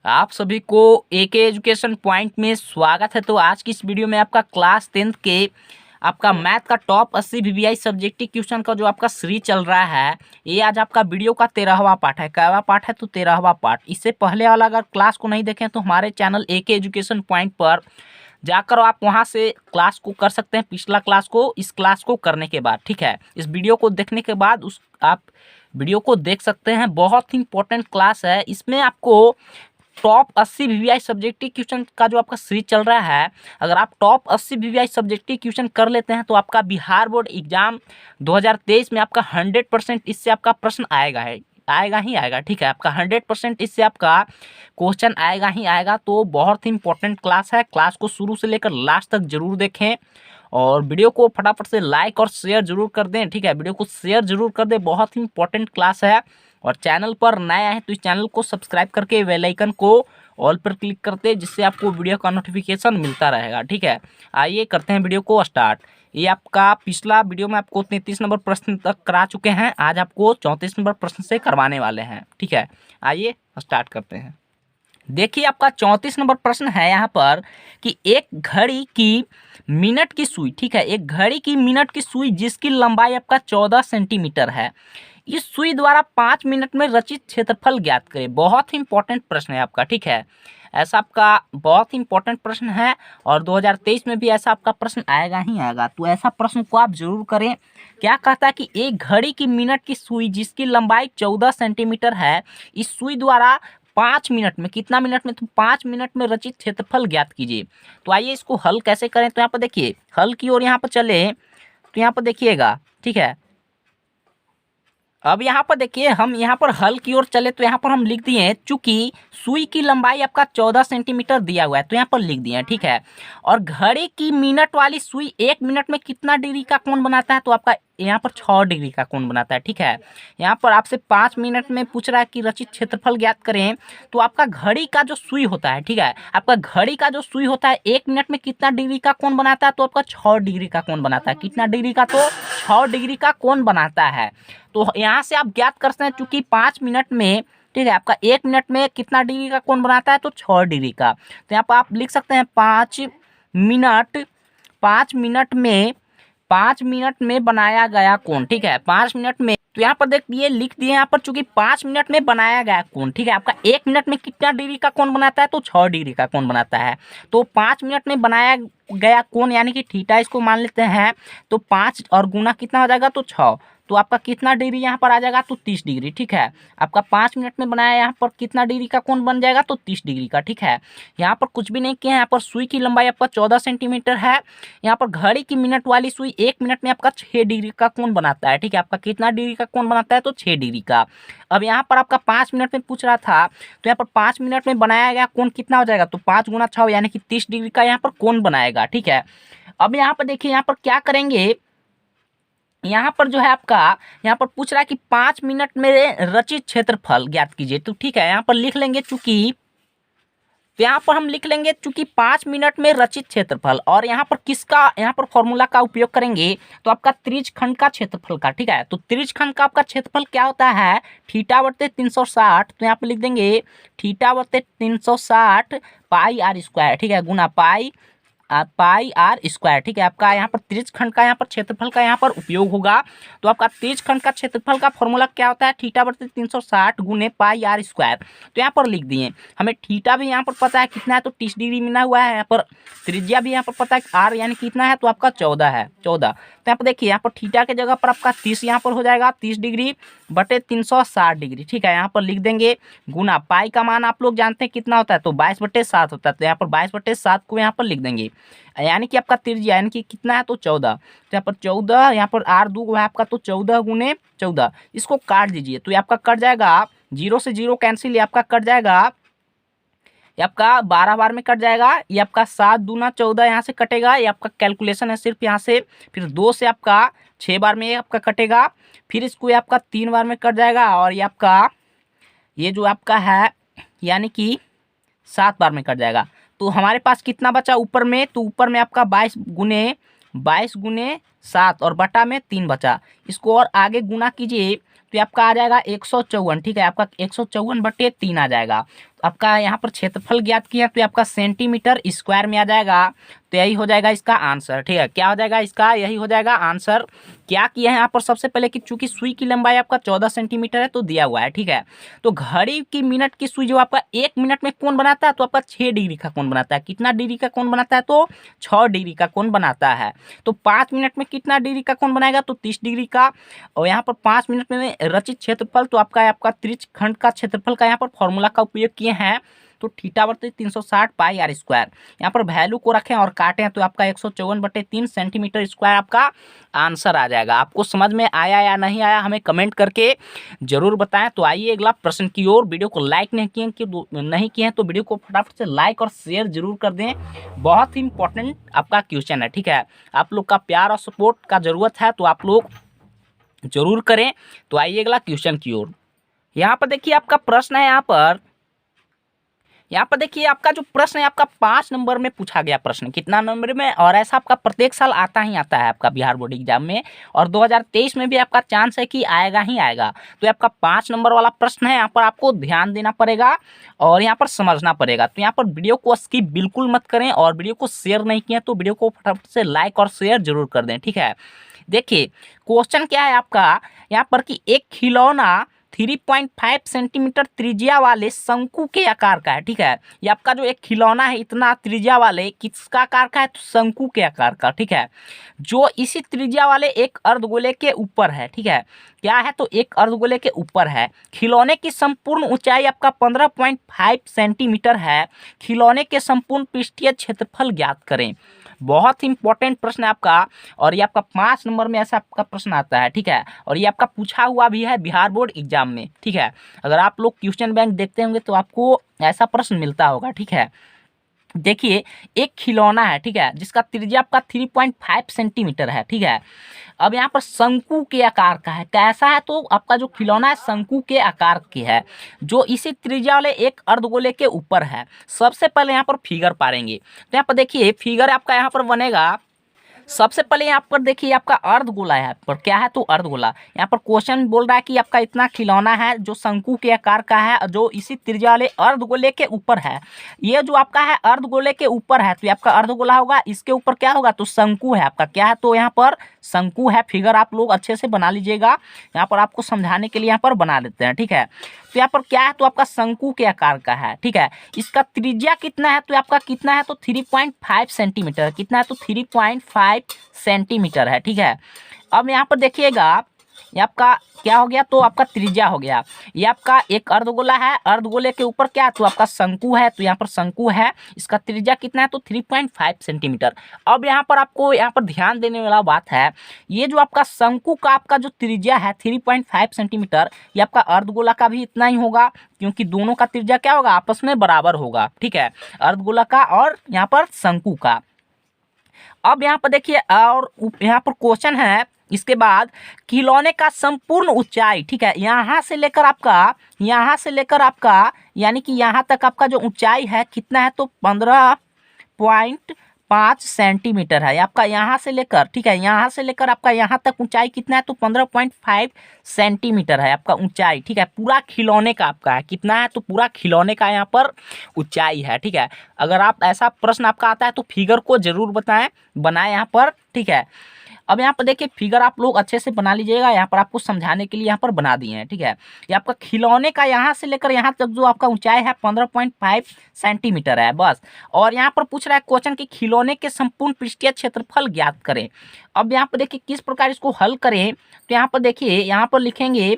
आप सभी को एके एजुकेशन पॉइंट में स्वागत है। तो आज की इस वीडियो में आपका क्लास 10th के आपका मैथ का टॉप 80 वीवीआई सब्जेक्टिव क्वेश्चन का जो आपका सीरीज चल रहा है, ये आज आपका वीडियो का 13वां पार्ट है। कैवा पार्ट है? तो 13वां पार्ट। इससे पहले वाला अगर क्लास को नहीं देखें तो हमारे चैनल एके एजुकेशन पॉइंट पर जाकर आप वहां से क्लास को कर सकते हैं, पिछला क्लास को इस क्लास को करने के बाद। ठीक है, इस वीडियो को देखने के बाद आप वीडियो को देख सकते हैं। बहुत ही इंपॉर्टेंट क्लास है। इसमें आपको टॉप 80 वीवीआई सब्जेक्टिव क्वेश्चन का जो आपका सीरीज चल रहा है, अगर आप टॉप 80 वीवीआई सब्जेक्टिव क्वेश्चन कर लेते हैं तो आपका बिहार बोर्ड एग्जाम 2023 में आपका 100% इससे आपका प्रश्न आएगा ही आएगा। ठीक है, आपका 100% इससे आपका क्वेश्चन आएगा ही आएगा। तो बहुत ही इंपॉर्टेंट क्लास है। क्लास को शुरू से लेकर लास्ट तक जरूर देखें और वीडियो को फटाफट से लाइक और शेयर जरूर कर दें। ठीक है, वीडियो को शेयर जरूर कर दें। बहुत ही इंपॉर्टेंट क्लास है। और चैनल पर नए आए तो इस चैनल को सब्सक्राइब करके बेल आइकन को ऑल पर क्लिक करते, जिससे आपको वीडियो का नोटिफिकेशन मिलता रहेगा। ठीक है, आइए करते हैं वीडियो को स्टार्ट। ये आपका पिछला वीडियो में आपको 33 नंबर प्रश्न तक करा चुके हैं, आज आपको 34 नंबर प्रश्न से करवाने वाले हैं। ठीक है, आइए स्टार्ट करते हैं। देखिए, आपका 34 नंबर प्रश्न है यहाँ पर कि एक घड़ी की मिनट की सुई, ठीक है, एक घड़ी की मिनट की सुई जिसकी लंबाई आपका 14 सेंटीमीटर है, इस सुई द्वारा 5 मिनट में रचित क्षेत्रफल ज्ञात करें। बहुत ही इंपॉर्टेंट प्रश्न है आपका। ठीक है, ऐसा आपका बहुत ही इंपॉर्टेंट प्रश्न है और 2023 में भी ऐसा आपका प्रश्न आएगा ही आएगा। तो ऐसा प्रश्न को आप जरूर करें। क्या कहता है कि एक घड़ी की मिनट की सुई जिसकी लंबाई 14 सेंटीमीटर है, इस सुई द्वारा 5 मिनट में, कितना मिनट में? तो 5 मिनट में रचित क्षेत्रफल ज्ञात कीजिए। तो आइए इसको हल कैसे करें। तो यहाँ पर देखिए, हल की ओर यहाँ पर चले तो यहाँ पर देखिएगा। ठीक है, अब यहाँ पर देखिए, हम यहाँ पर हल की ओर चले तो यहाँ पर हम लिख दिए, चूंकि सुई की लंबाई आपका 14 सेंटीमीटर दिया हुआ है तो यहाँ पर लिख दिए। ठीक है, और घड़ी की मिनट वाली सुई 1 मिनट में कितना डिग्री का कोण बनाता है? तो आपका यहाँ पर 6 डिग्री का कोण बनाता है। ठीक है, यहाँ पर आपसे 5 मिनट में पूछ रहा है कि रचित क्षेत्रफल ज्ञात करें। तो आपका घड़ी का जो सुई होता है, ठीक है, आपका घड़ी का जो सुई होता है 1 मिनट में कितना डिग्री का कोण बनाता है? तो आपका 6 डिग्री का कोण बनाता है। कितना डिग्री का? तो 6 डिग्री का कोण बनाता है। तो यहाँ से आप ज्ञात कर सकते हैं, चूंकि 5 मिनट में, ठीक है, आपका 1 मिनट में कितना डिग्री का कोण बनाता है? तो 6 डिग्री का। तो यहाँ पर आप लिख सकते हैं 5 मिनट, 5 मिनट में बनाया गया कोण। ठीक है, 5 मिनट में, तो यहाँ पर देखिए लिख दिए यहाँ पर, चूंकि 5 मिनट में बनाया गया कोण। ठीक है, आपका 1 मिनट में कितना डिग्री का कोण बनाता है? तो 6 डिग्री का कोण बनाता है। तो 5 मिनट में बनाया गया कोण यानी कि थीटा इसको मान लेते हैं। तो 5 और गुना कितना हो जाएगा? तो 6। तो आपका कितना डिग्री यहाँ पर आ जाएगा? तो 30 डिग्री। ठीक है, आपका 5 मिनट में बनाया यहाँ पर कितना डिग्री का कोण बन जाएगा? तो 30 डिग्री का। ठीक है, यहाँ पर कुछ भी नहीं किया है। यहाँ पर सुई की लंबाई आपका 14 सेंटीमीटर है। यहाँ पर घड़ी की मिनट वाली सुई 1 मिनट में आपका 6 डिग्री का कोण बनाता है। ठीक है, आपका कितना डिग्री का कोण बनाता है? तो 6 डिग्री का। अब यहाँ पर आपका 5 मिनट में पूछ रहा था, तो यहाँ पर 5 मिनट में बनाया गया कोण कितना हो जाएगा? तो 5 गुना 6 यानी कि 30 डिग्री का यहाँ पर कोण बनाएगा। ठीक है, अब यहाँ पर देखिए, यहाँ पर क्या करेंगे, यहाँ पर जो है आपका, यहाँ पर पूछ रहा है कि 5 मिनट में रचित क्षेत्रफल ज्ञात कीजिए। तो ठीक है, यहाँ पर लिख लेंगे चूंकि, तो यहाँ पर हम लिख लेंगे चूंकि 5 मिनट में रचित क्षेत्रफल, और यहाँ पर किसका, यहाँ पर फॉर्मूला का उपयोग करेंगे? तो आपका त्रिज्यखंड का क्षेत्रफल का। ठीक है, तो त्रिज्यखंड का आपका क्षेत्रफल क्या होता है? थीटा बटे 360। तो यहाँ पर लिख देंगे थीटा बटे 360 पाई आर स्क्वायर। ठीक है, गुना पाई आर स्क्वायर। ठीक है, आपका यहाँ पर त्रिज्यखंड का, यहाँ पर क्षेत्रफल का यहाँ पर उपयोग होगा। तो आपका त्रिज्यखंड का क्षेत्रफल का फॉर्मूला क्या होता है? थीटा बटे 360 गुने पाई आर स्क्वायर। तो यहाँ पर लिख दिए, हमें थीटा भी यहाँ पर पता है कितना है, तो 30 डिग्री मिला हुआ है। यहाँ पर त्रिज्या भी यहाँ पर पता है आर यानी कितना है, तो आपका 14 है, 14। तो यहाँ पर देखिए, यहाँ पर थीटा के जगह पर आपका 30 यहाँ पर हो जाएगा, 30 डिग्री बटे 360 डिग्री। ठीक है, यहाँ पर लिख देंगे गुना पाई का मान आप लोग जानते हैं कितना होता है? तो 22/7 होता है। तो यहाँ पर 22/7 को यहाँ पर लिख देंगे, यानी कि आपका त्रिज्या यानी कि कितना है? तो 14। तो यहाँ पर 14, यहाँ पर आर 2 है आपका, तो 14 गुने 14, इसको काट दीजिए तो ये आपका कट जाएगा, 0 से 0 कैंसिल, ये आपका कट जाएगा, ये आपका 12 बार में कट जाएगा। ये आपका 7 दूना 14 यहाँ से कटेगा, ये आपका कैलकुलेशन है सिर्फ यहाँ से। फिर 2 से आपका 6 बार में ये आपका कटेगा, फिर इसको ये आपका 3 बार में कट जाएगा, और ये आपका, ये जो आपका है यानी कि 7 बार में कट जाएगा। तो हमारे पास कितना बचा ऊपर में? तो ऊपर में आपका 22 गुने 7 और बटा में 3 बचा। इसको और आगे गुना कीजिए तो आपका आ जाएगा 154। ठीक है, आपका 154/3 आ जाएगा। आपका यहाँ पर क्षेत्रफल ज्ञात किया तो ये आपका सेंटीमीटर स्क्वायर में आ जाएगा। तो यही हो जाएगा इसका आंसर। ठीक है, क्या हो जाएगा इसका, यही हो जाएगा आंसर। क्या किया है यहाँ पर सबसे पहले कि चूंकि सुई की लंबाई आपका 14 सेंटीमीटर है तो दिया हुआ है। ठीक है, तो घड़ी की मिनट की सुई जो आपका 1 मिनट में कोण बनाता है तो आपका 6 डिग्री का कोण बनाता है। कितना डिग्री का कोण बनाता है, तो 6 डिग्री का कोण बनाता है। तो 5 मिनट में कितना डिग्री का कोण बनाएगा, तो 30 डिग्री का। और यहाँ पर 5 मिनट में रचित क्षेत्रफल तो आपका त्रिज्य खंड का क्षेत्रफल का यहाँ पर फॉर्मूला का उपयोग किए हैं। तो थीटा बटे 360 पाई आर स्क्वायर। यहाँ पर वैल्यू को रखें और काटें तो आपका 154/3 सेंटीमीटर स्क्वायर आपका आंसर आ जाएगा। आपको समझ में आया या नहीं आया हमें कमेंट करके जरूर बताएं। तो आइए अगला प्रश्न की ओर। वीडियो को लाइक नहीं किए हैं तो वीडियो को फटाफट से लाइक और शेयर जरूर कर दें। बहुत ही इंपॉर्टेंट आपका क्वेश्चन है। ठीक है, आप लोग का प्यार और सपोर्ट का जरूरत है तो आप लोग जरूर करें। तो आइए अगला क्वेश्चन की ओर। यहाँ पर देखिए आपका प्रश्न है, यहाँ पर देखिए आपका जो प्रश्न है आपका 5 नंबर में पूछा गया प्रश्न। कितना नंबर में, और ऐसा आपका प्रत्येक साल आता ही आता है आपका बिहार बोर्ड एग्जाम में, और 2023 में भी आपका चांस है कि आएगा ही आएगा। तो आपका 5 नंबर वाला प्रश्न है, यहाँ पर आपको ध्यान देना पड़ेगा और यहाँ पर समझना पड़ेगा। तो यहाँ पर वीडियो को स्किप बिल्कुल मत करें, और वीडियो को शेयर नहीं किया तो वीडियो को फटाफट से लाइक और शेयर जरूर कर दें। ठीक है, देखिए क्वेश्चन क्या है आपका यहाँ पर कि एक खिलौना 3.5 सेंटीमीटर त्रिज्या वाले शंकु के आकार का है। ठीक है, ये आपका जो एक खिलौना है इतना त्रिज्या वाले किसका आकार का है, तो शंकु के आकार का। ठीक है, जो इसी त्रिज्या वाले एक अर्धगोले के ऊपर है। ठीक है, क्या है, तो एक अर्धगोले के ऊपर है। खिलौने की संपूर्ण ऊंचाई आपका 15.5 सेंटीमीटर है। खिलौने के संपूर्ण पृष्ठीय क्षेत्रफल ज्ञात करें। बहुत ही इंपॉर्टेंट प्रश्न है आपका, और ये आपका 5 नंबर में ऐसा आपका प्रश्न आता है। ठीक है, और ये आपका पूछा हुआ भी है बिहार बोर्ड एग्जाम में। ठीक है, अगर आप लोग क्वेश्चन बैंक देखते होंगे तो आपको ऐसा प्रश्न मिलता होगा। ठीक है, देखिए एक खिलौना है। ठीक है, जिसका त्रिज्या आपका 3.5 सेंटीमीटर है। ठीक है, अब यहाँ पर शंकु के आकार का है। कैसा है, तो आपका जो खिलौना है शंकु के आकार की है, जो इसी त्रिज्या वाले एक अर्धगोले के ऊपर है। सबसे पहले यहाँ पर फिगर पारेंगे। तो यहाँ पर देखिए फिगर आपका यहाँ पर बनेगा। सबसे पहले यहाँ पर देखिए आपका अर्धगोला है। यहाँ पर क्या है, तो अर्धगोला। यहाँ पर क्वेश्चन बोल रहा है कि आपका इतना खिलौना है जो शंकु के आकार का है, जो इसी त्रिज्या वाले अर्धगोले के ऊपर है। ये जो आपका है अर्धगोले के ऊपर है, तो ये आपका अर्धगोला होगा। इसके ऊपर क्या होगा, तो शंकु है आपका। क्या है, तो यहाँ पर शंकु है। फिगर आप लोग अच्छे से बना लीजिएगा, यहाँ पर आपको समझाने के लिए यहाँ पर बना देते हैं। ठीक है, तो यहाँ पर क्या है, तो आपका शंकु के आकार का है। ठीक है, इसका त्रिज्या कितना है, तो आपका कितना है, तो 3.5 सेंटीमीटर। कितना है, तो 3.5 सेंटीमीटर है। ठीक है, अब यहाँ पर देखिएगा ये आपका क्या हो गया, तो आपका त्रिज्या हो गया। ये आपका एक अर्धगोला है, अर्धगोले के ऊपर क्या है, तो आपका शंकु है। तो यहाँ पर शंकु है, इसका त्रिज्या कितना है, तो 3.5 सेंटीमीटर। अब यहाँ पर आपको यहाँ पर ध्यान देने वाला बात है, ये जो आपका शंकु का आपका जो त्रिज्या है 3.5 सेंटीमीटर, ये आपका अर्धगोला का भी इतना ही होगा, क्योंकि दोनों का त्रिज्या क्या होगा, आपस में बराबर होगा। ठीक है, अर्धगोला का और यहाँ पर शंकु का। अब यहाँ पर देखिए, और यहाँ पर क्वेश्चन है इसके बाद खिलौने का संपूर्ण ऊंचाई। ठीक है, यहाँ से लेकर आपका यानी कि यहाँ तक आपका जो ऊंचाई है कितना है, तो 15.5 सेंटीमीटर है आपका यहाँ से लेकर। ठीक है, यहाँ से लेकर आपका यहाँ तक ऊंचाई कितना है, तो 15.5 सेंटीमीटर है आपका ऊंचाई। ठीक है, पूरा खिलौने का आपका है कितना है, तो पूरा खिलौने का यहाँ पर ऊंचाई है। ठीक है, अगर आप ऐसा प्रश्न आपका आता है तो फिगर को जरूर बनाएं यहाँ पर। ठीक है, अब यहाँ पर देखिए फिगर आप लोग अच्छे से बना लीजिएगा, यहाँ पर आपको समझाने के लिए यहाँ पर बना दिए हैं। ठीक है, ये आपका खिलौने का यहाँ से लेकर यहाँ तक जो आपका ऊंचाई है 15.5 सेंटीमीटर है बस। और यहाँ पर पूछ रहा है क्वेश्चन कि खिलौने के संपूर्ण पृष्ठीय क्षेत्रफल ज्ञात करें। अब यहाँ पर देखिए किस प्रकार इसको हल करें, तो यहाँ पर देखिए यहाँ पर लिखेंगे,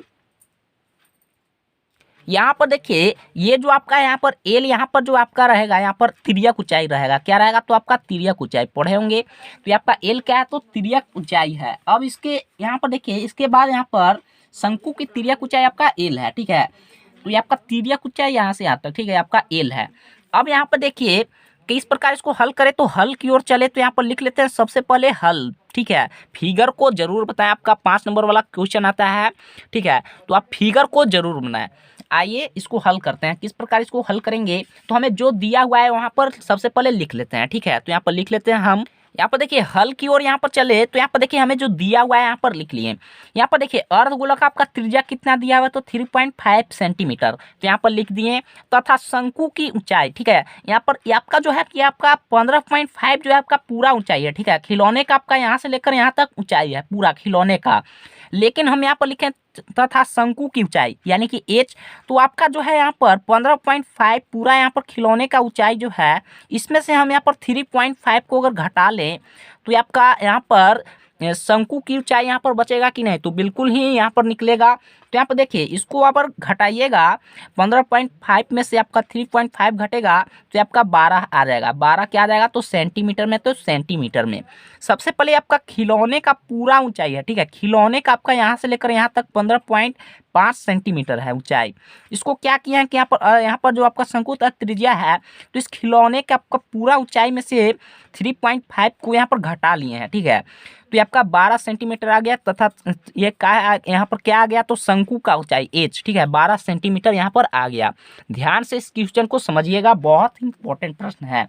यहाँ पर देखिए ये जो आपका यहाँ पर एल यहाँ पर जो आपका रहेगा, यहाँ पर तिर्यक ऊंचाई रहेगा। क्या रहेगा, तो आपका तिर्यक ऊंचाई पढ़े होंगे। तो आपका एल क्या है, तो तिर्यक ऊंचाई है। अब इसके यहाँ पर देखिए इसके बाद यहाँ पर शंकु की तिर्यक ऊंचाई आपका एल है। ठीक है, तो ये आपका तिर्यक ऊंचाई यहाँ से यहाँ तक, ठीक है, आपका एल है। अब यहाँ पर देखिए कि इस प्रकार इसको हल करें, तो हल की ओर चले तो यहाँ पर लिख लेते हैं सबसे पहले हल। ठीक है, फिगर को जरूर बताएं, आपका 5 नंबर वाला क्वेश्चन आता है। ठीक है, तो आप फिगर को जरूर बनाएं। आइए इसको हल करते हैं। किस प्रकार इसको हल करेंगे, तो हमें जो दिया हुआ है वहाँ पर सबसे पहले लिख लेते हैं। ठीक है, तो यहाँ पर लिख लेते हैं हम, यहाँ पर देखिए हल की ओर यहाँ पर चले तो यहाँ पर देखिए हमें जो दिया हुआ है यहाँ पर लिख लिए। यहाँ पर देखिए अर्धगोलक का आपका त्रिज्या कितना दिया हुआ है तो 3.5 सेंटीमीटर, तो यहाँ पर लिख दिए। तथा शंकु की ऊंचाई, ठीक है, यहाँ पर ये आपका जो है कि आपका 15.5 जो है आपका पूरा ऊंचाई है, ठीक है, खिलौने का आपका यहाँ से लेकर यहाँ तक ऊंचाई है पूरा खिलौने का। लेकिन हम यहाँ पर लिखें तथा शंकु की ऊंचाई यानी कि एच, तो आपका जो है यहाँ पर 15.5 पूरा यहाँ पर खिलौने का ऊंचाई जो है, इसमें से हम यहाँ पर 3.5 को अगर घटा लें तो ये आपका यहाँ पर शंकु की ऊंचाई यहाँ पर बचेगा कि नहीं, तो बिल्कुल ही यहाँ पर निकलेगा। तो यहाँ पर देखिए इसको अगर घटाइएगा 15.5 में से आपका 3.5 घटेगा तो आपका 12 आ जाएगा। 12 क्या आ जाएगा तो सेंटीमीटर में, तो सेंटीमीटर में सबसे पहले आपका खिलौने का पूरा ऊंचाई है, ठीक है, खिलौने का आपका यहाँ से लेकर यहाँ तक 15.5 सेंटीमीटर है ऊंचाई। इसको क्या किया है कि यहाँ पर जो आपका शंकु तथा त्रिज्या है, तो इस खिलौने का आपका पूरा ऊंचाई में से 3.5 को यहाँ पर घटा लिए हैं, ठीक है, तो ये आपका 12 सेंटीमीटर आ गया। तथा ये क्या यहाँ पर क्या आ गया तो शंकु का ऊंचाई एच, ठीक है, 12 सेंटीमीटर यहाँ पर आ गया। ध्यान से इस क्वेश्चन को समझिएगा, बहुत इंपॉर्टेंट प्रश्न है।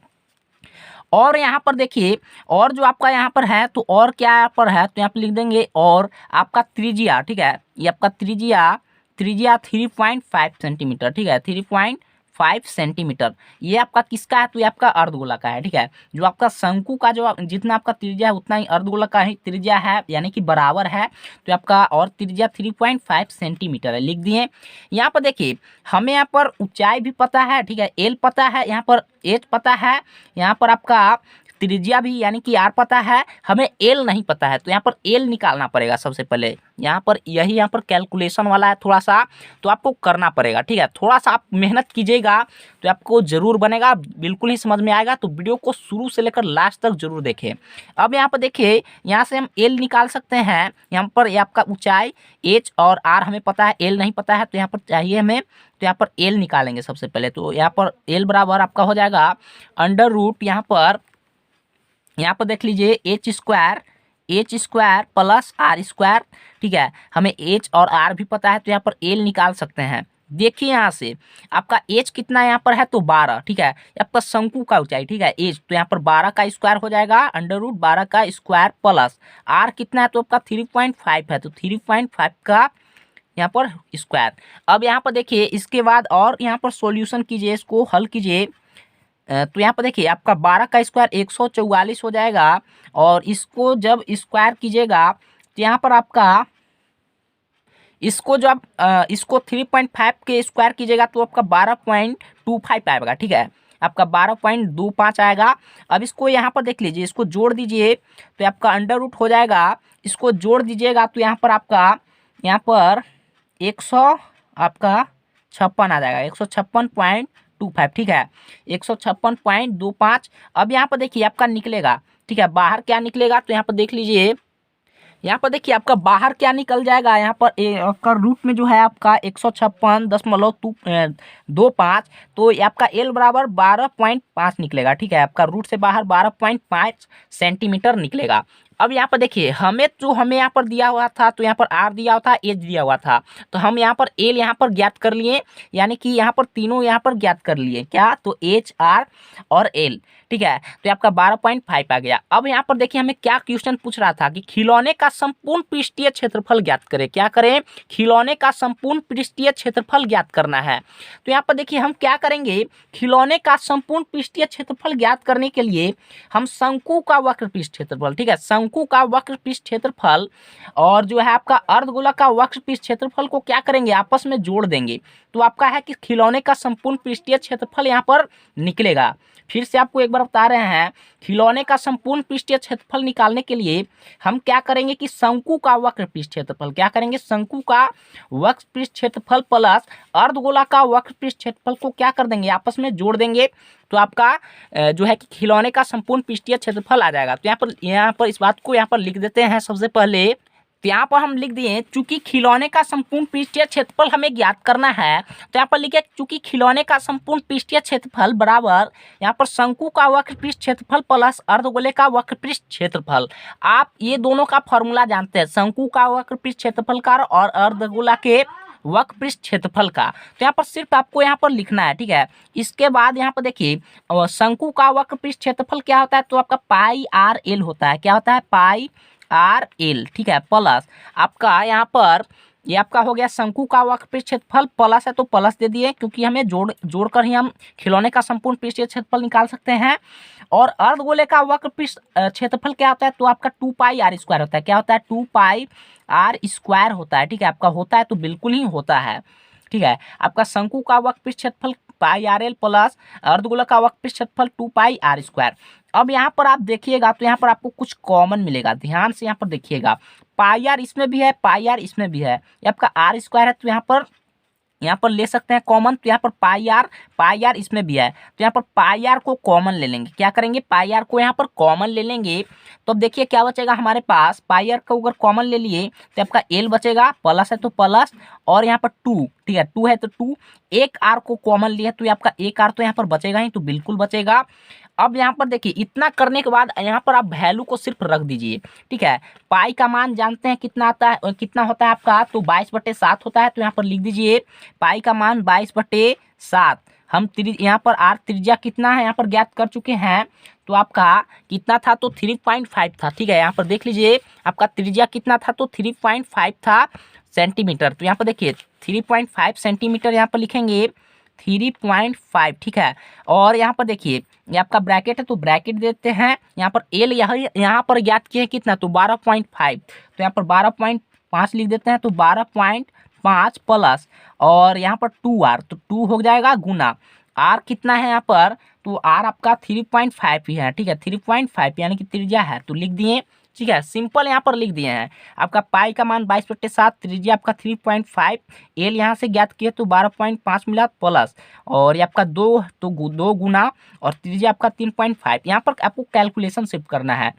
और यहाँ पर देखिए और जो आपका यहाँ पर है तो और क्या यहाँ पर है तो यहाँ पर लिख देंगे और आपका त्रिज्या, ठीक है, ये आपका त्रिज्या 3.5 सेंटीमीटर, ठीक है, 3.5 सेंटीमीटर ये आपका किसका है तो ये आपका अर्धगोलक का है, ठीक है। जो आपका शंकु का जो जितना आपका त्रिज्या है उतना ही अर्धगोलक का ही त्रिज्या है यानी कि बराबर है, तो आपका और त्रिज्या 3.5 सेंटीमीटर है, लिख दिए। यहाँ पर देखिए हमें यहाँ पर ऊंचाई भी पता है, ठीक है, एल पता है, यहाँ पर एच पता है, यहाँ पर आपका त्रिज्या भी यानी कि आर पता है, हमें एल नहीं पता है, तो यहाँ पर एल निकालना पड़ेगा सबसे पहले। यहाँ पर यही यहाँ पर कैलकुलेशन वाला है थोड़ा सा, तो आपको करना पड़ेगा, ठीक है, थोड़ा सा आप मेहनत कीजिएगा तो आपको जरूर बनेगा, बिल्कुल ही समझ में आएगा। तो वीडियो को शुरू से लेकर लास्ट तक जरूर देखें। अब यहाँ पर देखिए यहाँ से हम एल निकाल सकते हैं, यहाँ पर ये आपका ऊंचाई एच और आर हमें पता है, एल नहीं पता है, तो यहाँ पर चाहिए हमें, तो यहाँ पर एल निकालेंगे सबसे पहले। तो यहाँ पर एल बराबर आपका हो जाएगा अंडर रूट यहाँ पर देख लीजिए H square plus R square, ठीक है, हमें एच और आर भी पता है तो यहाँ पर एल निकाल सकते हैं। देखिए यहाँ से आपका एच कितना यहाँ पर है तो 12, ठीक है, आपका शंकु का ऊंचाई, ठीक है, एच तो यहाँ पर 12 का स्क्वायर हो जाएगा, अंडर रूट 12 का स्क्वायर प्लस आर कितना है तो आपका 3.5 है, तो 3.5 का यहाँ पर स्क्वायर। अब यहाँ पर देखिए इसके बाद और यहाँ पर सॉल्यूशन कीजिए, इसको हल कीजिए, तो यहाँ पर देखिए आपका 12 का स्क्वायर 144 हो जाएगा, और इसको जब स्क्वायर कीजिएगा तो यहाँ पर आपका इसको जब इसको 3.5 के स्क्वायर कीजिएगा तो आपका 12.25 आएगा, ठीक है, आपका 12.25 आएगा। अब इसको यहाँ पर देख लीजिए, इसको जोड़ दीजिए तो आपका अंडर रूट हो जाएगा, इसको जोड़ दीजिएगा तो यहाँ पर आपका यहाँ पर 156 आ जाएगा, 156.25, ठीक है, 156.25। अब यहाँ पर देखिए आपका निकलेगा, ठीक है, बाहर क्या निकलेगा तो यहाँ पर देख लीजिए, यहाँ पर देखिए आपका बाहर क्या निकल जाएगा, यहाँ पर आपका रूट में जो है आपका 156.25, तो आपका एल बराबर 12.5 निकलेगा, ठीक है, आपका रूट से बाहर 12.5 सेंटीमीटर निकलेगा। अब यहाँ पर देखिए हमें यहाँ पर दिया हुआ था तो यहाँ पर आर दिया हुआ था, एच दिया हुआ था, तो हम यहाँ पर एल यहाँ पर ज्ञात कर लिए, यानी कि यहाँ पर तीनों यहाँ पर ज्ञात कर लिए, क्या तो एच आर और एल, ठीक है, तो आपका 12.5 आ गया। अब यहाँ पर देखिए हमें क्या क्वेश्चन पूछ रहा था कि खिलौने का संपूर्ण पृष्ठीय क्षेत्रफल ज्ञात करें, क्या करें, खिलौने का संपूर्ण पृष्ठीय क्षेत्रफल ज्ञात करना है। तो यहाँ पर देखिए हम क्या करेंगे, खिलौने का संपूर्ण पृष्ठीय क्षेत्रफल ज्ञात करने के लिए हम शंकु का वक्र पृष्ठ क्षेत्रफल, ठीक है, शंकु का वक्र पृष्ठ क्षेत्रफल और जो है आपका अर्धगोलक का वक्र पृष्ठ क्षेत्रफल को क्या करेंगे, आपस में जोड़ देंगे, तो आपका है कि खिलौने का संपूर्ण पृष्ठीय क्षेत्रफल यहाँ पर निकलेगा। फिर से आपको एक बार बता रहे हैं, खिलौने का संपूर्ण पृष्ठीय क्षेत्रफल निकालने के लिए हम क्या करेंगे कि शंकु का वक्र पृष्ठ क्षेत्रफल, क्या करेंगे, शंकु का वक्र पृष्ठ क्षेत्रफल प्लस अर्धगोलक का वक्र पृष्ठ क्षेत्रफल को क्या कर देंगे, आपस में जोड़ देंगे, तो आपका जो है कि खिलौने का संपूर्ण पृष्ठीय क्षेत्रफल आ जाएगा। तो यहाँ पर इस बात को यहाँ पर लिख देते हैं सबसे पहले, तो यहाँ पर हम लिख दिए चूंकि खिलौने का संपूर्ण पृष्ठीय क्षेत्रफल हमें ज्ञात करना है, तो यहाँ पर लिखे चूंकि खिलौने का संपूर्ण पृष्ठीय क्षेत्रफल बराबर यहाँ पर शंकु का वक्र पृष्ठ क्षेत्रफल प्लस अर्धगोले का वक्र पृष्ठ क्षेत्रफल। आप ये दोनों का फॉर्मूला जानते हैं, शंकु का वक्र पृष्ठ क्षेत्रफल का और अर्धगोला के वक्रपृष्ठ क्षेत्रफल का। तो यहाँ पर सिर्फ आपको यहाँ पर लिखना है, ठीक है। इसके बाद यहाँ पर देखिए शंकु का वक्रपृष्ठ क्षेत्रफल क्या होता है, तो आपका पाई आर एल होता है। क्या होता है, पाई आर एल, ठीक है, प्लस आपका यहाँ पर ये आपका हो गया शंकु का वक्रपृष्ठ क्षेत्रफल, प्लस है तो प्लस दे दिए, क्योंकि हमें जोड़कर ही हम खिलौने का संपूर्ण पृष्ठीय क्षेत्रफल निकाल सकते हैं। और अर्धगोले का वक्रपृष्ठ क्षेत्रफल क्या होता है, तो आपका 2 पाई आर स्क्वायर होता है। क्या होता है, 2 पाई आर स्क्वायर होता है, ठीक है। आपका होता है तो बिल्कुल ही होता है, ठीक है। आपका शंकु का वक्रपृष्ठ क्षेत्रफल पाई आर एल प्लस अर्धगोला का वक्रपृष्ठ क्षेत्रफल 2 पाई आर स्क्वायर। अब यहाँ पर आप देखिएगा तो यहाँ पर आपको कुछ कॉमन मिलेगा, ध्यान से यहाँ पर देखिएगा। पाई आर इसमें भी है, पाई आर इसमें भी है, ये आपका आर स्क्वायर है, तो यहाँ पर ले सकते हैं कॉमन। तो यहाँ पर पाई आर इसमें भी है, तो यहाँ पर पाई आर को कॉमन ले लेंगे। क्या करेंगे, पाई आर को यहाँ पर कॉमन ले लेंगे। तो अब देखिए क्या बचेगा हमारे पास, पाई आर को अगर कॉमन ले लिए तो आपका एल बचेगा, प्लस है तो प्लस, और यहाँ पर 2, ठीक है, 2 है तो 2, एक आर को कॉमन लिया तो आपका एक आर तो यहाँ पर बचेगा ही, तो बिल्कुल बचेगा। अब यहाँ पर देखिए इतना करने के बाद यहाँ पर आप वैल्यू को सिर्फ रख दीजिए, ठीक है। पाई का मान जानते हैं कितना आता है, कितना होता है आपका, तो 22/7 होता है। तो यहाँ पर लिख दीजिए पाई का मान 22/7। हम यहाँ पर आर त्रिज्या कितना है यहाँ पर ज्ञात कर चुके हैं, तो आपका कितना था, तो 3.5 था, ठीक है। यहाँ पर देख लीजिए आपका त्रिज्या कितना था, तो 3.5 था सेंटीमीटर। तो यहाँ पर देखिए 3.5 सेंटीमीटर यहाँ पर लिखेंगे 3.5, ठीक है। और यहाँ पर देखिए ये आपका ब्रैकेट है, तो ब्रैकेट देते हैं। यहाँ पर एल यहाँ पर ज्ञात किए कितना, तो 12.5, तो यहाँ पर 12.5 लिख देते हैं, तो 12.5 प्लस, और यहाँ पर 2 आर, तो 2 हो जाएगा गुना आर कितना है यहाँ पर, तो आर आपका 3.5 ही है, ठीक है। 3.5 यानी कि त्रिज्या है, तो लिख दिए, ठीक है। सिंपल यहाँ पर लिख दिए हैं। आपका पाई का मान 22/7, त्रिज्या आपका 3.5, एल यहाँ से ज्ञात किए तो 12.5 मिला प्लस, और ये आपका 2 गुना, और त्रिज्या आपका 3.5। यहाँ पर आपको कैलकुलेशन सिर्फ करना है।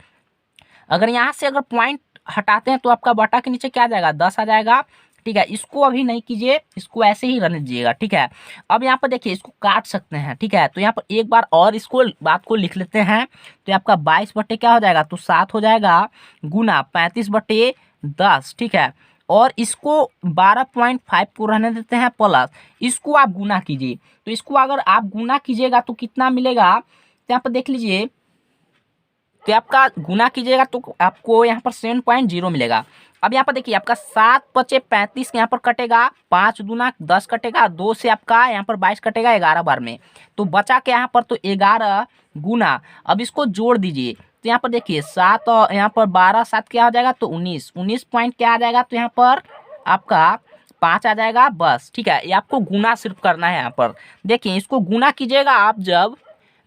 अगर यहाँ से अगर पॉइंट हटाते हैं तो आपका बटा के नीचे क्या आ जाएगा, 10 आ जाएगा, ठीक है। इसको अभी नहीं कीजिए, इसको ऐसे ही रहने दीजिएगा, ठीक है। अब यहाँ पर देखिए इसको काट सकते हैं, ठीक है। तो यहाँ पर एक बार और इसको बात को लिख लेते हैं, तो आपका 22 बटे क्या हो जाएगा, तो 7 हो जाएगा, गुना 35/10, ठीक है। और इसको 12.5 को रहने देते हैं प्लस, इसको आप गुना कीजिए। तो इसको अगर आप गुना कीजिएगा तो कितना मिलेगा, तो यहाँ पर देख लीजिए, तो आपका गुना कीजिएगा तो आपको यहाँ पर 7.0 मिलेगा। अब यहाँ पर देखिए आपका 7×5 यहाँ पर कटेगा, 5 दूना 10 कटेगा, 2 से आपका यहाँ पर 22 कटेगा 11 बार में, तो बचा के यहाँ पर तो 11 गुना। अब इसको जोड़ दीजिए, तो यहाँ पर देखिए 7 और यहाँ पर 12, 7 क्या हो जाएगा, तो 19 पॉइंट क्या आ जाएगा, तो यहाँ पर आपका 5 आ जाएगा बस, ठीक है। ये आपको गुना सिर्फ करना है। यहाँ पर देखिए इसको गुना कीजिएगा आप,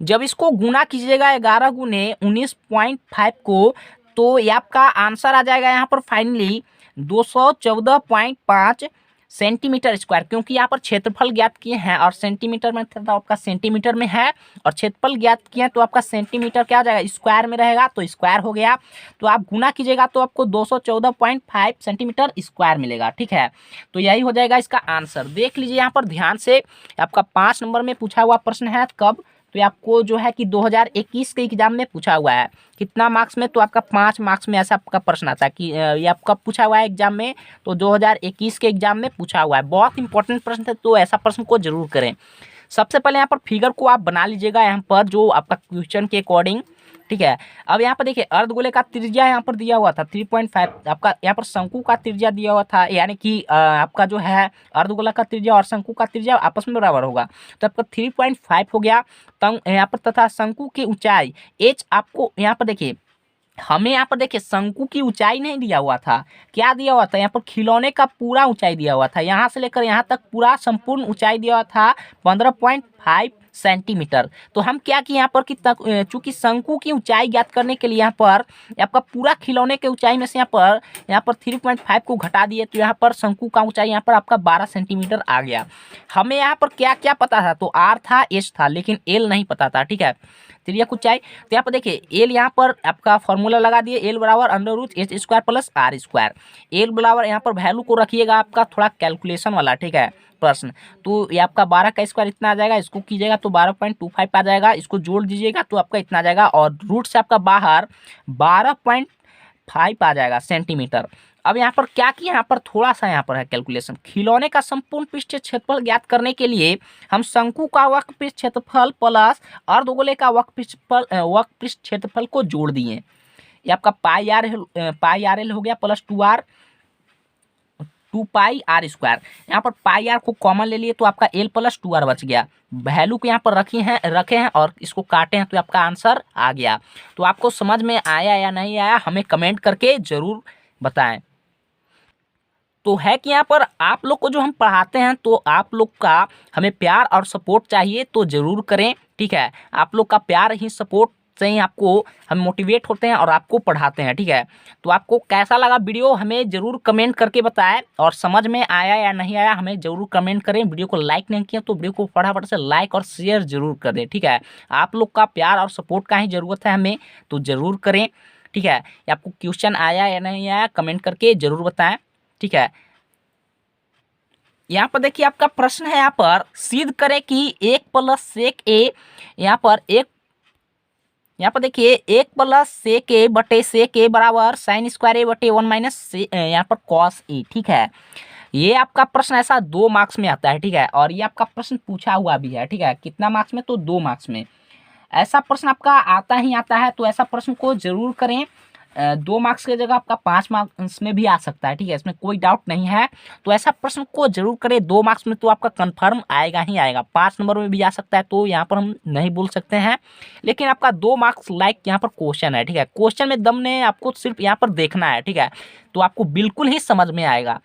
जब इसको गुना कीजिएगा 11 गुने 19.5 को, तो ये आपका आंसर आ जाएगा यहाँ पर फाइनली 214.5 सेंटीमीटर स्क्वायर, क्योंकि यहाँ पर क्षेत्रफल ज्ञात किए हैं और सेंटीमीटर में था, तो आपका सेंटीमीटर में है, और क्षेत्रफल ज्ञात किए हैं तो आपका सेंटीमीटर क्या हो जाएगा, स्क्वायर में रहेगा, तो स्क्वायर हो गया। तो आप गुना कीजिएगा तो आपको 214.5 सेंटीमीटर स्क्वायर मिलेगा, ठीक है। तो यही हो जाएगा इसका आंसर। देख लीजिए यहाँ पर ध्यान से, आपका 5 नंबर में पूछा हुआ प्रश्न है कब, तो ये आपको जो है कि 2021 के एग्जाम में पूछा हुआ है। कितना मार्क्स में, तो आपका 5 मार्क्स में ऐसा आपका प्रश्न आता है कि ये आपका पूछा हुआ है एग्जाम में, तो 2021 के एग्जाम में पूछा हुआ है। बहुत इंपॉर्टेंट प्रश्न है, तो ऐसा प्रश्न को जरूर करें। सबसे पहले यहाँ पर फिगर को आप बना लीजिएगा यहाँ पर जो आपका क्वेश्चन के अकॉर्डिंग, ठीक है। अब यहाँ पर देखिए अर्धगोले का त्रिज्या यहाँ पर दिया हुआ था 3.5, आपका यहाँ पर शंकु का त्रिज्या दिया हुआ था, यानी कि आपका जो है अर्धगोला का त्रिज्या और शंकु का त्रिज्या आपस में बराबर होगा, तो आपका 3.5 हो गया। तो यहाँ पर तथा शंकु की ऊंचाई h, आपको यहाँ पर देखिए हमें यहाँ पर देखिए शंकु की ऊंचाई नहीं दिया हुआ था, क्या दिया हुआ था, यहाँ पर खिलौने का पूरा ऊंचाई दिया हुआ था, यहाँ से लेकर यहाँ तक पूरा संपूर्ण ऊंचाई दिया हुआ था 15.5 सेंटीमीटर। तो हम क्या किए यहाँ पर कि चूंकि शंकु की ऊंचाई ज्ञात करने के लिए यहाँ पर आपका पूरा खिलौने के ऊंचाई में से यहाँ पर 3.5 को घटा दिए, तो यहाँ पर शंकु का ऊंचाई यहाँ पर आपका 12 सेंटीमीटर आ गया। हमें यहाँ पर क्या क्या पता था, तो आर था, एच था, लेकिन एल नहीं पता था, ठीक है। त्रिज्या कुछ चाहिए, तो यहाँ पर देखिए एल यहाँ पर आपका फॉर्मूला लगा दिए, एल बराबर √h² प्लस r²। एल बराबर यहाँ पर वैल्यू को रखिएगा आपका थोड़ा कैलकुलेशन वाला, ठीक है प्रश्न। तो ये आपका 12 का स्क्वायर इतना आ जाएगा, इसको कीजिएगा तो 12.25 आ जाएगा, इसको जोड़ दीजिएगा तो आपका इतना आ जाएगा, और रूट से आपका बाहर 12.5 आ जाएगा सेंटीमीटर। अब यहाँ पर क्या किया, यहाँ पर थोड़ा सा यहाँ पर है कैलकुलेशन। खिलौने का संपूर्ण पृष्ठीय क्षेत्रफल ज्ञात करने के लिए हम शंकु का वक्र पृष्ठ क्षेत्रफल प्लस अर्धगोले का वक्र पृष्ठ क्षेत्रफल को जोड़ दिए। ये आपका पाई आर एल हो गया प्लस 2 पाई r²। यहाँ पर पाई आर को कॉमन ले लिए तो आपका l प्लस 2r बच गया। वैल्यू को यहाँ पर रखे हैं और इसको काटे हैं तो आपका आंसर आ गया। तो आपको समझ में आया या नहीं आया हमें कमेंट करके जरूर बताएं। तो है कि यहाँ पर आप लोग को जो हम पढ़ाते हैं तो आप लोग का हमें प्यार और सपोर्ट चाहिए, तो ज़रूर करें, ठीक है। आप लोग का प्यार ही सपोर्ट से ही आपको हम मोटिवेट होते हैं और आपको पढ़ाते हैं, ठीक है। तो आपको कैसा लगा वीडियो हमें ज़रूर कमेंट करके बताएं, और समझ में आया या नहीं आया हमें ज़रूर कमेंट करें। वीडियो को लाइक नहीं किया तो वीडियो को फटाफट से लाइक और शेयर ज़रूर कर दें, ठीक है। आप लोग का प्यार और सपोर्ट का ही ज़रूरत है हमें, तो ज़रूर करें, ठीक है। आपको क्वेश्चन आया या नहीं आया कमेंट करके ज़रूर बताएं, ठीक है। यहाँ पर देखिए आपका प्रश्न है, यहाँ पर सिद्ध करें कि 1 प्लस सेक ए, यहाँ पर देखिए 1 प्लस सेक ए बटे सेक ए बराबर साइन स्क्वायर ए बटे 1 माइनस यहाँ पर कॉस ए, ठीक है। ये आपका प्रश्न ऐसा 2 मार्क्स में आता है, ठीक है। और ये आपका प्रश्न पूछा हुआ भी है, ठीक है। कितना मार्क्स में, तो 2 मार्क्स में ऐसा प्रश्न आपका आता ही आता है। तो ऐसा प्रश्न को जरूर करें। 2 मार्क्स की जगह आपका 5 मार्क्स में भी आ सकता है, ठीक है, इसमें कोई डाउट नहीं है। तो ऐसा प्रश्न को जरूर करें। 2 मार्क्स में तो आपका कंफर्म आएगा ही आएगा, 5 नंबर में भी आ सकता है, तो यहाँ पर हम नहीं बोल सकते हैं। लेकिन आपका 2 मार्क्स लाइक यहाँ पर क्वेश्चन है, ठीक है। क्वेश्चन में दम नहीं, आपको सिर्फ यहाँ पर देखना है, ठीक है। तो आपको बिल्कुल ही समझ में आएगा।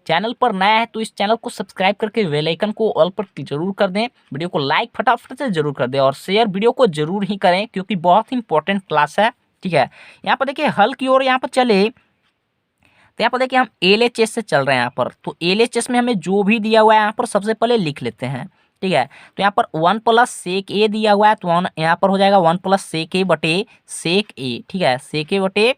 चैनल पर नया है तो इस चैनल को सब्सक्राइब करके बेल आइकन को ऑल पर जरूर कर दें। वीडियो को लाइक फटाफट से जरूर कर दें और शेयर वीडियो को जरूर ही करें, क्योंकि बहुत ही इंपॉर्टेंट क्लास है, ठीक है। यहाँ पर देखिए हल की ओर यहाँ पर चले तो यहाँ पर देखिए हम LHS से चल रहे हैं। यहाँ पर तो LHS में हमें जो भी दिया हुआ है यहाँ पर सबसे पहले लिख लेते हैं, ठीक है। तो यहाँ पर 1 प्लस सेक ए दिया हुआ है, तो यहाँ पर हो जाएगा 1 प्लस सेक ए बटे सेक ए, ठीक है। सेक ए बटे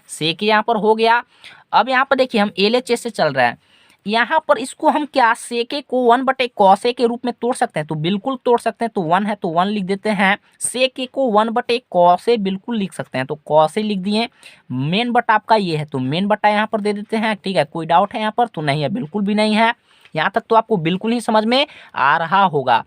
सेक ए यहाँ पर हो गया। अब यहाँ पर देखिए हम LHS से चल रहे हैं, यहाँ पर इसको हम क्या सेके को 1 बटे कॉसे के रूप में तोड़ सकते हैं, तो बिल्कुल तोड़ सकते हैं। तो 1 है तो 1 लिख देते हैं। सेके को 1 बटे कॉसे बिल्कुल लिख सकते हैं, तो कॉसे लिख दिए। मेन बटा आपका ये है तो मेन बटा यहाँ पर दे देते हैं, ठीक है। कोई डाउट है यहाँ पर, तो नहीं है, बिल्कुल भी नहीं है। यहाँ तक तो आपको बिल्कुल ही समझ में आ रहा होगा।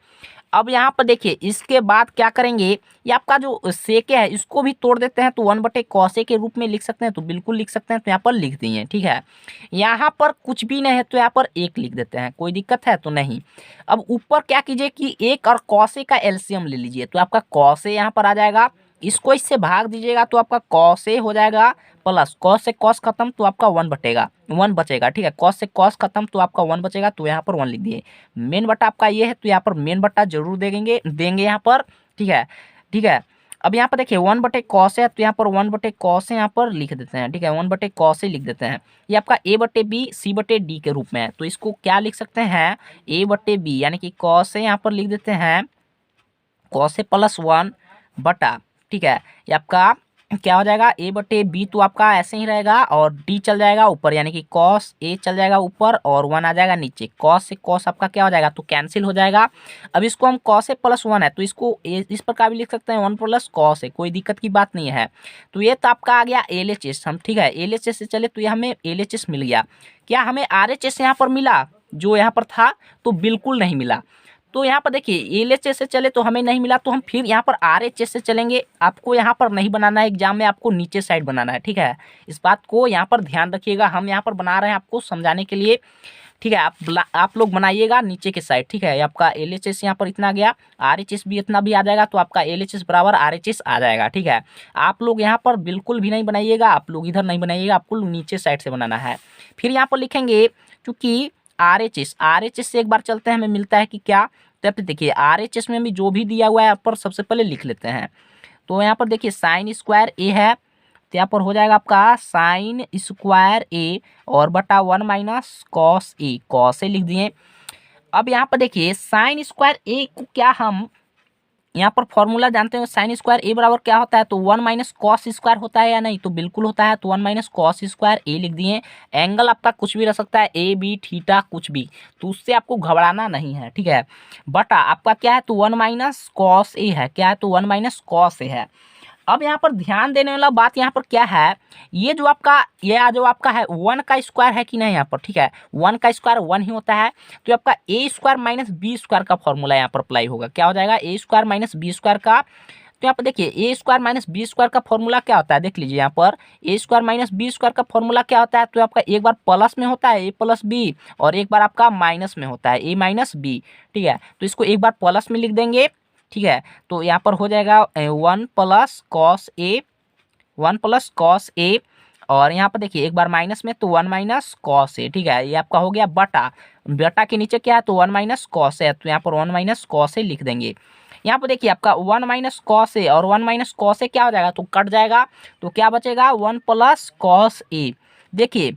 अब यहाँ पर देखिए इसके बाद क्या करेंगे, ये आपका जो सेके है इसको भी तोड़ देते हैं, तो 1 बटे कॉसे के रूप में लिख सकते हैं, तो बिल्कुल लिख सकते हैं। तो यहाँ पर लिख दिए, ठीक है। यहाँ पर कुछ भी नहीं है तो यहाँ पर 1 लिख देते हैं, कोई दिक्कत है तो नहीं। अब ऊपर क्या कीजिए कि 1 और कॉसे का एलसीएम ले लीजिए, तो आपका कॉसे यहाँ पर आ जाएगा। इसको इससे भाग दीजिएगा तो आपका कॉसे हो जाएगा प्लस कॉस से कॉस खत्म तो आपका 1 बचेगा, ठीक है। कॉस से कॉस खत्म तो आपका 1 बचेगा, तो यहाँ पर 1 लिख दिए। मेन बटा आपका ये है तो यहाँ पर मेन बटा जरूर देंगे यहाँ पर, ठीक है, ठीक है। अब यहाँ पर देखिए 1 बटे कॉस है तो यहाँ पर 1 बटे कॉस यहाँ पर लिख देते हैं, ठीक है। 1 बटे कॉस लिख देते हैं। ये आपका ए बटे बी सी बटे डी के रूप में है, तो इसको क्या लिख सकते हैं, ए बटे बी यानी कि कॉस यहाँ पर लिख देते हैं कॉस प्लस 1 बटा, ठीक है। ये आपका क्या हो जाएगा, ए बटे बी तो आपका ऐसे ही रहेगा और डी चल जाएगा ऊपर, यानी कि कॉस ए चल जाएगा ऊपर और 1 आ जाएगा नीचे। कॉस से कॉस आपका क्या हो जाएगा, तो कैंसिल हो जाएगा। अब इसको हम कॉस ए प्लस 1 है तो इसको इस प्रकार भी लिख सकते हैं 1 प्लस कॉस ए, कोई दिक्कत की बात नहीं है। तो ये तो आपका आ गया LHS, हम ठीक है LHS से चले तो ये हमें LHS मिल गया। क्या हमें RHS यहाँ पर मिला जो यहाँ पर था, तो बिल्कुल नहीं मिला। तो यहाँ पर देखिए LHS से चले तो हमें नहीं मिला, तो हम फिर यहाँ पर RHS से चलेंगे। आपको यहाँ पर नहीं बनाना है एग्जाम में, आपको नीचे साइड बनाना है, ठीक है। इस बात को यहाँ पर ध्यान रखिएगा, हम यहाँ पर बना रहे हैं आपको समझाने के लिए, ठीक है। आप लोग बनाइएगा नीचे के साइड, ठीक है। आपका LHS यहाँ पर इतना गया, RHS भी इतना भी आ जाएगा, तो आपका LHS बराबर RHS आ जाएगा, ठीक है। आप लोग यहाँ पर बिल्कुल भी नहीं बनाइएगा, आप लोग इधर नहीं बनाइएगा, आपको नीचे साइड से बनाना है। फिर यहाँ पर लिखेंगे चूँकि RHS से एक बार चलते हैं, हमें मिलता है कि क्या, तब देखिए RHS में भी जो भी दिया हुआ है यहाँ पर सबसे पहले लिख लेते हैं। तो यहाँ पर देखिए साइन स्क्वायर ए है, तो यहाँ पर हो जाएगा आपका साइन स्क्वायर ए और बटा 1 minus cos A, cos A लिख दिए। अब यहाँ पर देखिए साइन स्क्वायर ए को क्या हम यहाँ पर फॉर्मूला जानते हैं, साइन स्क्वायर ए बराबर क्या होता है, तो 1 माइनस कॉस स्क्वायर होता है या नहीं, तो बिल्कुल होता है। तो 1 माइनस कॉस स्क्वायर ए लिख दिए। एंगल आपका कुछ भी रह सकता है, ए बी थीटा कुछ भी, तो उससे आपको घबराना नहीं है, ठीक है। बटा आपका क्या है, तो 1 माइनस कॉस ए है, क्या है, तो 1 माइनस कॉस ए है। अब यहाँ पर ध्यान देने वाला बात यहाँ पर क्या है, ये जो आपका है 1 का स्क्वायर है कि नहीं यहाँ पर, ठीक है, 1 का स्क्वायर 1 ही होता है। तो आपका ए स्क्वायर माइनस बी स्क्वायर का फॉर्मूला यहाँ पर अप्लाई होगा। क्या हो जाएगा, ए स्क्वायर माइनस बी स्क्वायर का। तो यहाँ पर देखिए ए स्क्वायर माइनस बी स्क्वायर का फॉर्मूला क्या होता है, देख लीजिए यहाँ पर ए स्क्वायर माइनस बी स्क्वायर का फॉर्मूला क्या होता है। तो आपका एक बार प्लस में होता है ए प्लस बी, और एक बार आपका माइनस में होता है ए माइनस बी, ठीक है। तो इसको एक बार प्लस में लिख देंगे, ठीक है। तो यहाँ पर हो जाएगा 1 plus cos A, 1 plus cos A, और यहाँ पर देखिए एक बार माइनस में तो 1 माइनस कॉस ए, ठीक है। ये आपका हो गया बटा, बटा के नीचे क्या है तो 1 माइनस कॉस ए, तो यहाँ पर 1 माइनस कॉस ए लिख देंगे। यहाँ पर देखिए आपका 1 माइनस कॉस ए और 1 माइनस कॉस ए क्या हो जाएगा, तो कट जाएगा, तो क्या बचेगा 1 प्लस कॉस ए। देखिए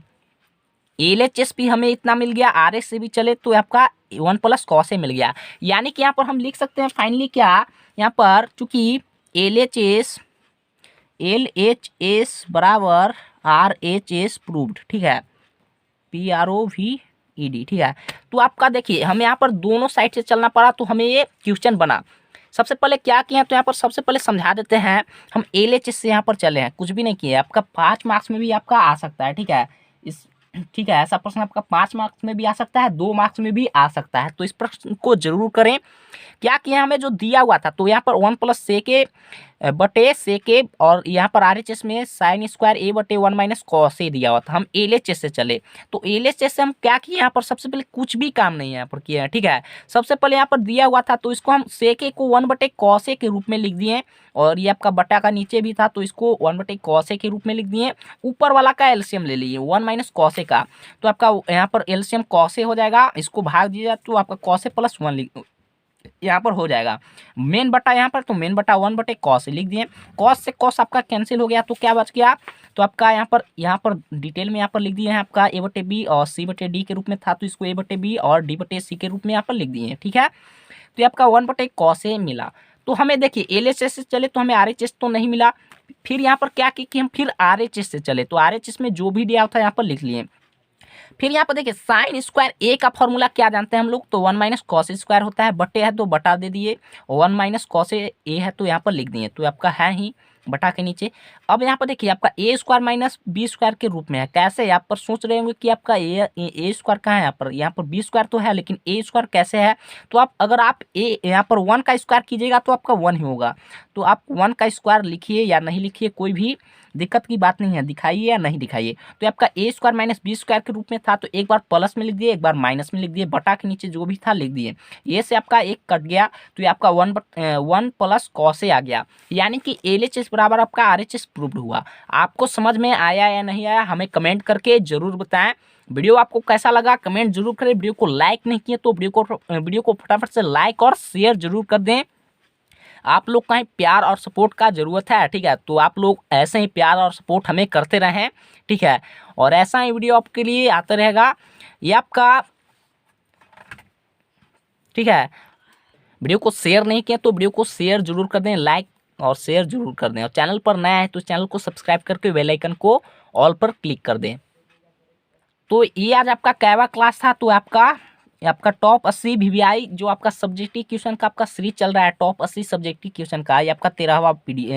LHS भी हमें इतना मिल गया, RS से भी चले तो आपका 1 प्लस कॉस ए मिल गया। यानी कि यहाँ पर हम लिख सकते हैं फाइनली क्या, यहाँ पर चूंकि LHS बराबर RHS प्रूव्ड, ठीक है, PROVED, ठीक है। तो आपका देखिए हमें यहाँ पर दोनों साइड से चलना पड़ा, तो हमें ये क्वेश्चन बना। सबसे पहले क्या किया, तो यहाँ पर सबसे पहले समझा देते हैं। हम LHS से यहाँ पर चले हैं, कुछ भी नहीं किए। आपका 5 मार्क्स में भी आपका आ सकता है, ठीक है, ठीक है, ऐसा प्रश्न आपका 5 मार्क्स में भी आ सकता है, 2 मार्क्स में भी आ सकता है। तो इस प्रश्न को जरूर करें। क्या किया, हमें जो दिया हुआ था, तो यहाँ पर 1 प्लस सेके बटे सेके, और यहाँ पर RHS में साइन स्क्वायर ए बटे 1 माइनस कॉस ए दिया हुआ था। हम LHS से चले, तो LHS से हम क्या किए, यहाँ पर सबसे पहले कुछ भी काम नहीं है यहाँ पर किया है, ठीक है। सबसे पहले यहाँ पर दिया हुआ था, तो इसको हम सेके को 1 बटे कॉस ए के रूप में लिख दिए, और ये आपका बटा का नीचे भी था, तो इसको 1 बटे कॉस ए के रूप में लिख दिए। ऊपर वाला का एलसीएम ले लिए 1 माइनस कॉस ए का, तो आपका यहाँ पर एलसीएम कॉस ए हो जाएगा, इसको भाग दीजिए तो आपका कॉस ए प्लस 1 यहाँ पर हो जाएगा। मेन बटा यहाँ पर, तो मेन बटा 1 बटे कॉस लिख दिए। कॉस से कॉस आपका कैंसिल हो गया, तो क्या बच गया, तो आपका यहाँ पर डिटेल में यहाँ पर लिख दिए हैं आपका ए बटे बी और सी बटे डी के रूप में था, तो इसको ए बटे बी और डी बटे सी के रूप में यहाँ पर लिख दिए, ठीक है। तो आपका 1 बटे कॉस ए मिला। तो हमें देखिए LHS से चले तो हमें RHS तो नहीं मिला। फिर यहाँ पर क्या कि हम फिर RHS से चले, तो RHS में जो भी दिया था यहाँ पर लिख लिए। फिर यहाँ पर देखिए साइन स्क्वायर ए का फॉर्मूला क्या जानते हैं हम लोग, तो 1 माइनस कॉस स्क्वायर होता है, बटे है तो बटा दे दिए, 1 माइनस कॉस ए है तो यहाँ पर लिख दिए, तो आपका है ही बटा के नीचे। अब यहाँ पर देखिए आपका ए स्क्वायर माइनस बी स्क्वायर के रूप में है। कैसे, यहाँ पर सोच रहे होंगे कि आपका ए स्क्वायर कहाँ है, यहाँ पर बी स्क्वायर तो है, लेकिन ए स्क्वायर कैसे है। तो आप अगर आप यहाँ पर 1 का स्क्वायर कीजिएगा तो आपका 1 ही होगा। तो आप 1 का स्क्वायर लिखिए या नहीं लिखिए, कोई भी दिक्कत की बात नहीं है, दिखाइए या नहीं दिखाइए। तो आपका ए स्क्वायर माइनस बी स्क्वायर के रूप में था, तो एक बार प्लस में लिख दिए, एक बार माइनस में लिख दिए, बटा के नीचे जो भी था लिख दिए। ये से आपका एक कट गया, तो ये आपका 1 प्लस कॉस ए आ गया। यानी कि LHS बराबर आपका RHS प्रूव्ड हुआ। आपको समझ में आया या नहीं आया, हमें कमेंट करके जरूर बताएं। वीडियो आपको कैसा लगा कमेंट जरूर करें। वीडियो को लाइक नहीं किए तो वीडियो को फटाफट से लाइक और शेयर जरूर कर दें। आप लोग का ही प्यार और सपोर्ट का ज़रूरत है, ठीक है। तो आप लोग ऐसे ही प्यार और सपोर्ट हमें करते रहें, ठीक है, और ऐसा ही वीडियो आपके लिए आता रहेगा। ये आपका, ठीक है, वीडियो को शेयर नहीं किया तो वीडियो को शेयर जरूर कर दें, लाइक और शेयर जरूर कर दें, और चैनल पर नया है तो चैनल को सब्सक्राइब करके बेल आइकन को ऑल पर क्लिक कर दें। तो ये आज आपका कैवा क्लास था। तो आपका टॉप 80 VVI जो आपका सब्जेक्टिव क्वेश्चन का आपका सीरीज चल रहा है, टॉप 80 सब्जेक्टिव क्वेश्चन का, ये आपका 13वां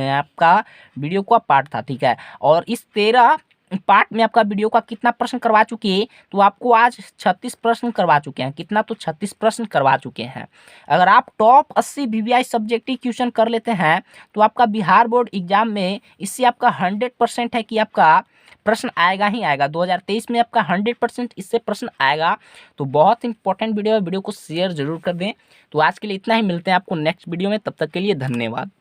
आपका वीडियो का पार्ट था, ठीक है। और इस 13 पार्ट में आपका वीडियो का कितना प्रश्न करवा चुके हैं, तो आपको आज 36 प्रश्न करवा चुके हैं। कितना, तो 36 प्रश्न करवा चुके हैं। अगर आप टॉप 80 VVI सब्जेक्टिव क्वेश्चन कर लेते हैं तो आपका बिहार बोर्ड एग्जाम में इससे आपका 100% है कि आपका प्रश्न आएगा ही आएगा। 2023 में आपका 100% इससे प्रश्न आएगा। तो बहुत इंपॉर्टेंट वीडियो है, वीडियो को शेयर जरूर कर दें। तो आज के लिए इतना ही, मिलते हैं आपको नेक्स्ट वीडियो में, तब तक के लिए धन्यवाद।